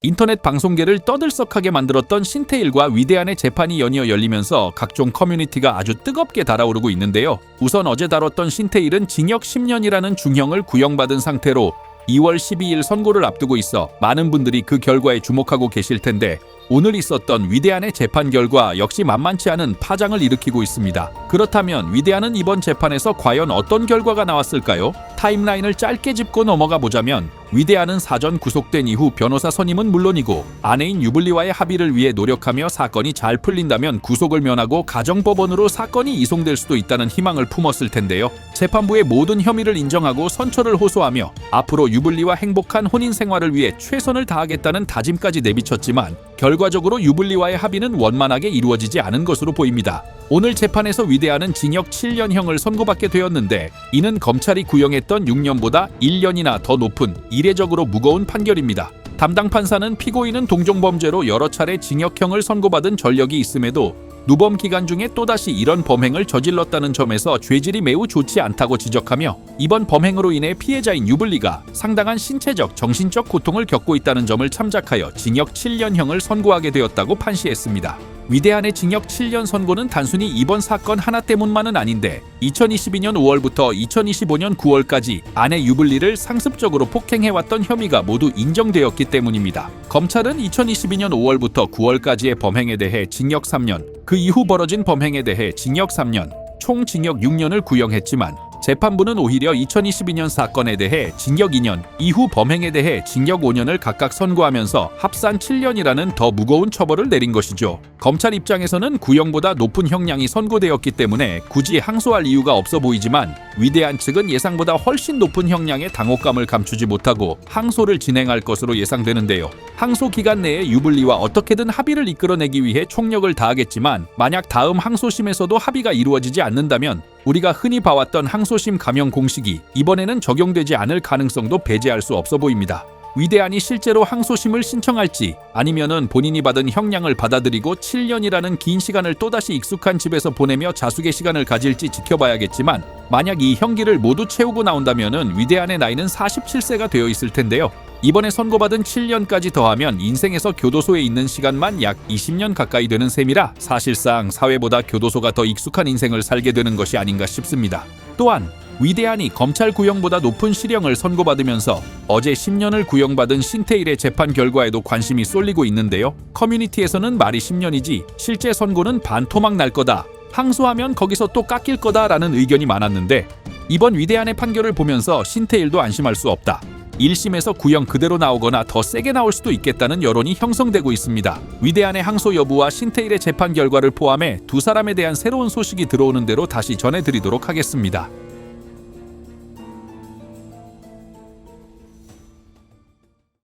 인터넷 방송계를 떠들썩하게 만들었던 신태일과 위대한의 재판이 연이어 열리면서 각종 커뮤니티가 아주 뜨겁게 달아오르고 있는데요. 우선 어제 다뤘던 신태일은 징역 10년이라는 중형을 구형받은 상태로 2월 12일 선고를 앞두고 있어 많은 분들이 그 결과에 주목하고 계실 텐데, 오늘 있었던 위대한의 재판 결과 역시 만만치 않은 파장을 일으키고 있습니다. 그렇다면 위대한은 이번 재판에서 과연 어떤 결과가 나왔을까요? 타임라인을 짧게 짚고 넘어가 보자면, 위대한은 사전 구속된 이후 변호사 선임은 물론이고 아내인 유블리와의 합의를 위해 노력하며 사건이 잘 풀린다면 구속을 면하고 가정법원으로 사건이 이송될 수도 있다는 희망을 품었을 텐데요. 재판부의 모든 혐의를 인정하고 선처를 호소하며 앞으로 유블리와 행복한 혼인 생활을 위해 최선을 다하겠다는 다짐까지 내비쳤지만, 결과적으로 유블리와의 합의는 원만하게 이루어지지 않은 것으로 보입니다. 오늘 재판에서 위대한은 징역 7년형을 선고받게 되었는데, 이는 검찰이 구형했던 6년보다 1년이나 더 높은 이례적으로 무거운 판결입니다. 담당 판사는 피고인은 동종범죄로 여러 차례 징역형을 선고받은 전력이 있음에도 누범 기간 중에 또다시 이런 범행을 저질렀다는 점에서 죄질이 매우 좋지 않다고 지적하며, 이번 범행으로 인해 피해자인 유블리가 상당한 신체적, 정신적 고통을 겪고 있다는 점을 참작하여 징역 7년형을 선고하게 되었다고 판시했습니다. 위대한의 징역 7년 선고는 단순히 이번 사건 하나 때문만은 아닌데, 2022년 5월부터 2025년 9월까지 아내 유블리를 상습적으로 폭행해왔던 혐의가 모두 인정되었기 때문입니다. 검찰은 2022년 5월부터 9월까지의 범행에 대해 징역 3년, 그 이후 벌어진 범행에 대해 징역 3년, 총 징역 6년을 구형했지만, 재판부는 오히려 2022년 사건에 대해 징역 2년, 이후 범행에 대해 징역 5년을 각각 선고하면서 합산 7년이라는 더 무거운 처벌을 내린 것이죠. 검찰 입장에서는 구형보다 높은 형량이 선고되었기 때문에 굳이 항소할 이유가 없어 보이지만, 위대한 측은 예상보다 훨씬 높은 형량의 당혹감을 감추지 못하고 항소를 진행할 것으로 예상되는데요. 항소 기간 내에 유블리와 어떻게든 합의를 이끌어내기 위해 총력을 다하겠지만, 만약 다음 항소심에서도 합의가 이루어지지 않는다면 우리가 흔히 봐왔던 항소심 감형 공식이 이번에는 적용되지 않을 가능성도 배제할 수 없어 보입니다. 위대한이 실제로 항소심을 신청할지, 아니면은 본인이 받은 형량을 받아들이고 7년이라는 긴 시간을 또다시 익숙한 집에서 보내며 자숙의 시간을 가질지 지켜봐야겠지만, 만약 이 형기를 모두 채우고 나온다면은 위대한의 나이는 47세가 되어 있을 텐데요. 이번에 선고받은 7년까지 더하면 인생에서 교도소에 있는 시간만 약 20년 가까이 되는 셈이라, 사실상 사회보다 교도소가 더 익숙한 인생을 살게 되는 것이 아닌가 싶습니다. 또한 위대한이 검찰 구형보다 높은 실형을 선고받으면서 어제 10년을 구형받은 신태일의 재판 결과에도 관심이 쏠리고 있는데요. 커뮤니티에서는 말이 10년이지 실제 선고는 반토막 날 거다, 항소하면 거기서 또 깎일 거다라는 의견이 많았는데, 이번 위대한의 판결을 보면서 신태일도 안심할 수 없다, 1심에서 구형 그대로 나오거나 더 세게 나올 수도 있겠다는 여론이 형성되고 있습니다. 위대한의 항소 여부와 신태일의 재판 결과를 포함해 두 사람에 대한 새로운 소식이 들어오는 대로 다시 전해드리도록 하겠습니다.